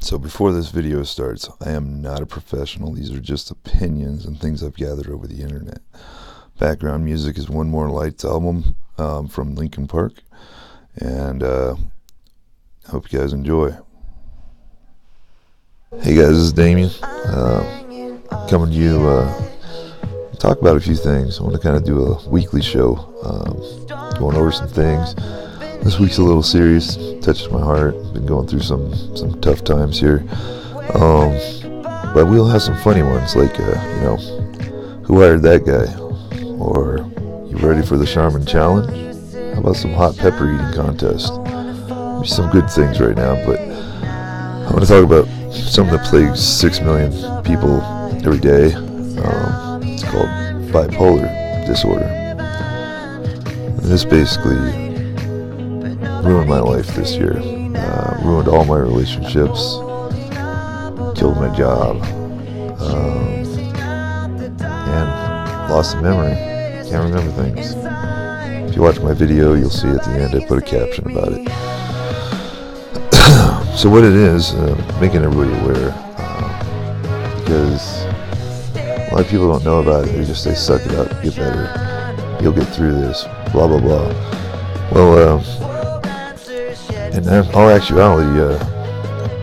So before this video starts, I am not a professional. These are just opinions and things I've gathered over the internet. Background music is One More Lights album from Linkin Park. And I hope you guys enjoy. Hey guys, this is Damien. Coming to you talk about a few things. I want to kind of do a weekly show, going over some things. This week's a little serious, touches my heart. Been going through some tough times here, but we'll have some funny ones, like who hired that guy, or you ready for the Charmin challenge? How about some hot pepper eating contest? Maybe some good things right now, but I want to talk about something that plagues 6 million people every day. It's called bipolar disorder. And this basically ruined my life this year. Ruined all my relationships. Killed my job. And lost the memory. Can't remember things. If you watch my video, you'll see at the end I put a caption about it. So what it is, making everybody aware, because a lot of people don't know about it. They say, suck it up, get better, you'll get through this, blah blah blah. Well, in all actuality,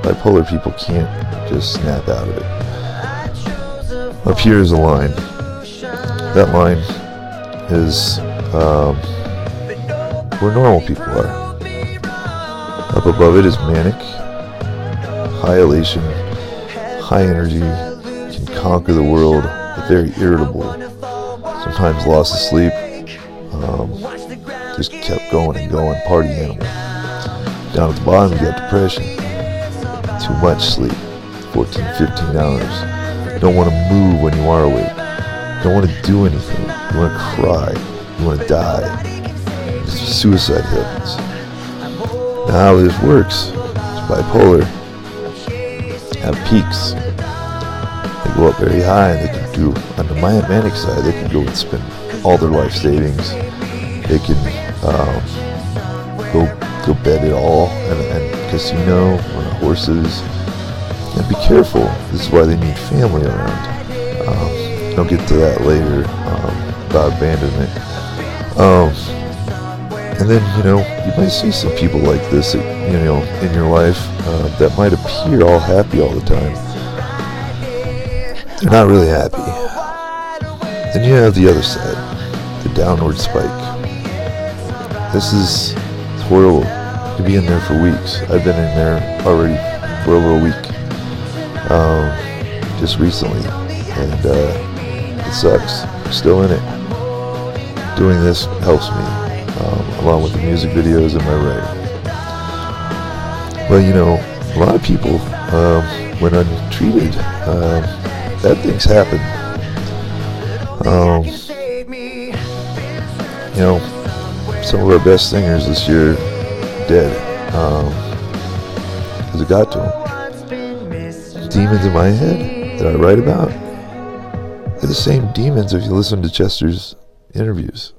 bipolar people can't just snap out of it. Up here is a line. That line is where normal people are. Up above it is manic, high elation, high energy, can conquer the world, but very irritable, sometimes lost to sleep, just kept going and going, party animal. Down at the bottom you got depression, too much sleep, 14, 15 hours, don't want to move when you are awake, don't want to do anything, you want to cry, you want to die, suicide happens. Now how this works, it's bipolar, have peaks, they go up very high, and they can do, on the manic side, they can go and spend all their life savings, they can go bet it all, and casino, on the horses, and be careful, this is why they need family around. I'll get to that later, about abandonment. And then, you might see some people like this, in your life, that might appear all happy all the time. They're not really happy. Then you have the other side, the downward spike. This is horrible. You could be in there for weeks. I've been in there already for over a week, just recently, and it sucks. I'm still in it. Doing this helps me. Along with the music videos and my writing. Well, a lot of people, when untreated, bad things happen. Some of our best singers this year dead, because it got to them. Demons in my head that I write about, they're the same demons if you listen to Chester's interviews.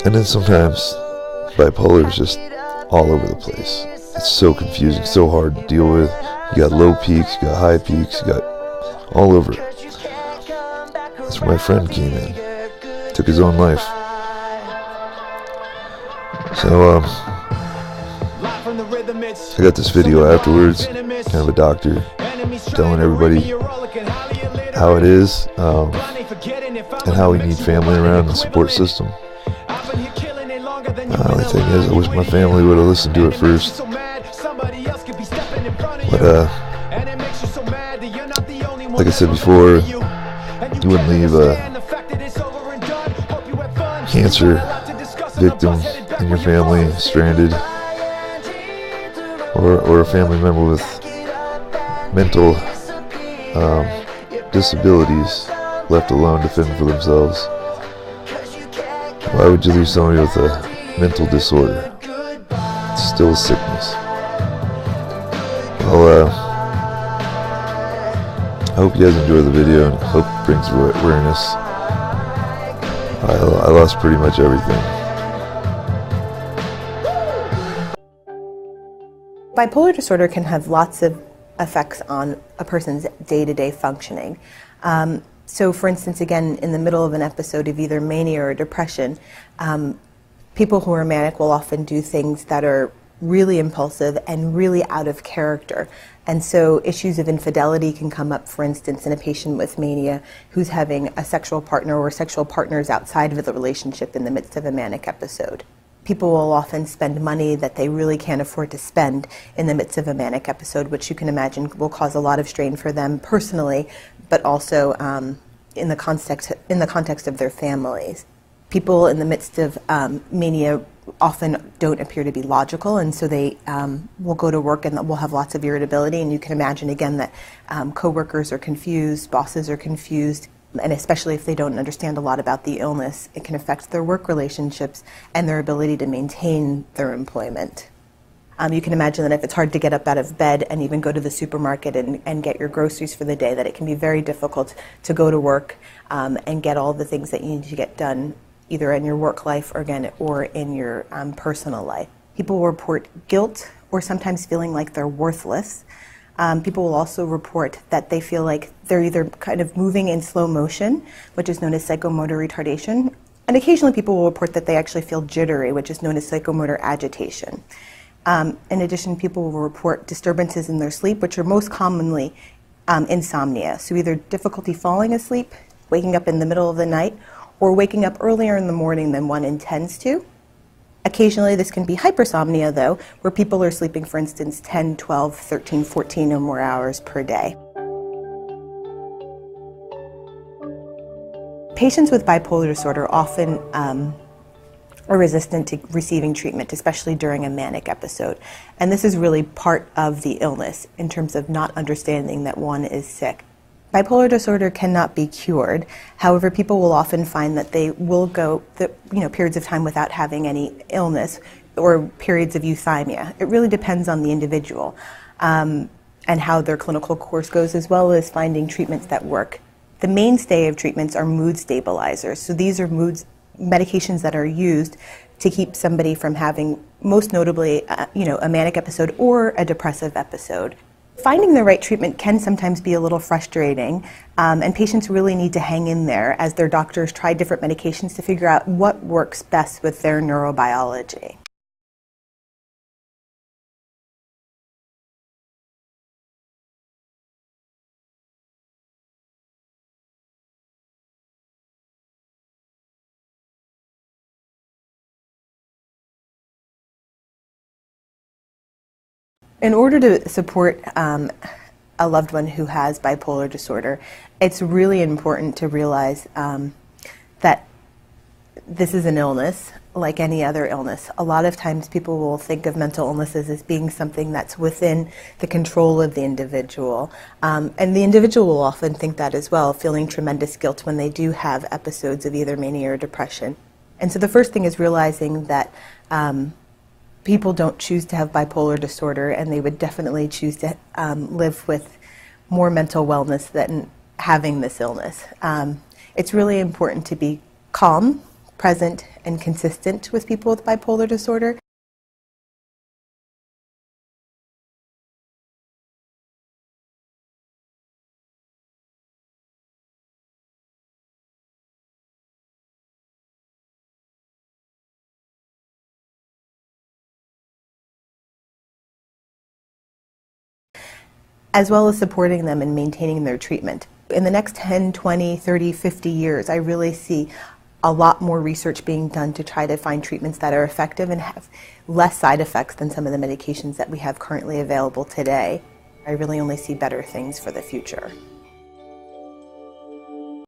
And then sometimes bipolar is just all over the place. It's so confusing, so hard to deal with. You got low peaks, you got high peaks, you got all over it. That's where my friend came in, took his own life. So I got this video afterwards, kind of a doctor telling everybody how it is, and how we need family around the support system. The only thing is, I wish my family would have listened to it first. But like I said before, you wouldn't leave a cancer victim in your family stranded, or a family member with mental disabilities left alone to fend for themselves. Why would you leave somebody with a mental disorder? It's still a sickness. Well, I hope you guys enjoy the video, and I hope it brings awareness. I lost pretty much everything. Bipolar disorder can have lots of effects on a person's day-to-day functioning. So for instance, again, in the middle of an episode of either mania or depression, people who are manic will often do things that are really impulsive and really out of character. And so issues of infidelity can come up, for instance, in a patient with mania who's having a sexual partner or sexual partners outside of the relationship in the midst of a manic episode. People will often spend money that they really can't afford to spend in the midst of a manic episode, which you can imagine will cause a lot of strain for them personally, but also in the context of their families. People in the midst of mania often don't appear to be logical, and so they will go to work and will have lots of irritability, and you can imagine again that coworkers are confused, bosses are confused, and especially if they don't understand a lot about the illness, it can affect their work relationships and their ability to maintain their employment. You can imagine that if it's hard to get up out of bed and even go to the supermarket and get your groceries for the day, that it can be very difficult to go to work and get all the things that you need to get done, either in your work life or in your personal life. People will report guilt or sometimes feeling like they're worthless. People will also report that they feel like they're either kind of moving in slow motion, which is known as psychomotor retardation, and occasionally people will report that they actually feel jittery, which is known as psychomotor agitation. In addition, people will report disturbances in their sleep, which are most commonly insomnia, so either difficulty falling asleep, waking up in the middle of the night, or waking up earlier in the morning than one intends to. Occasionally this can be hypersomnia though, where people are sleeping, for instance, 10, 12, 13, 14 or more hours per day. Patients with bipolar disorder often are resistant to receiving treatment, especially during a manic episode. And this is really part of the illness in terms of not understanding that one is sick. Bipolar disorder cannot be cured. However, people will often find that they will go periods of time without having any illness or periods of euthymia. It really depends on the individual and how their clinical course goes, as well as finding treatments that work. The mainstay of treatments are mood stabilizers. So these are medications that are used to keep somebody from having, most notably, a manic episode or a depressive episode. Finding the right treatment can sometimes be a little frustrating, and patients really need to hang in there as their doctors try different medications to figure out what works best with their neurobiology. In order to support a loved one who has bipolar disorder, it's really important to realize that this is an illness like any other illness. A lot of times people will think of mental illnesses as being something that's within the control of the individual. And the individual will often think that as well, feeling tremendous guilt when they do have episodes of either mania or depression. And so the first thing is realizing that people don't choose to have bipolar disorder, and they would definitely choose to live with more mental wellness than having this illness. It's really important to be calm, present, and consistent with people with bipolar disorder. As well as supporting them and maintaining their treatment. In the next 10, 20, 30, 50 years, I really see a lot more research being done to try to find treatments that are effective and have less side effects than some of the medications that we have currently available today. I really only see better things for the future.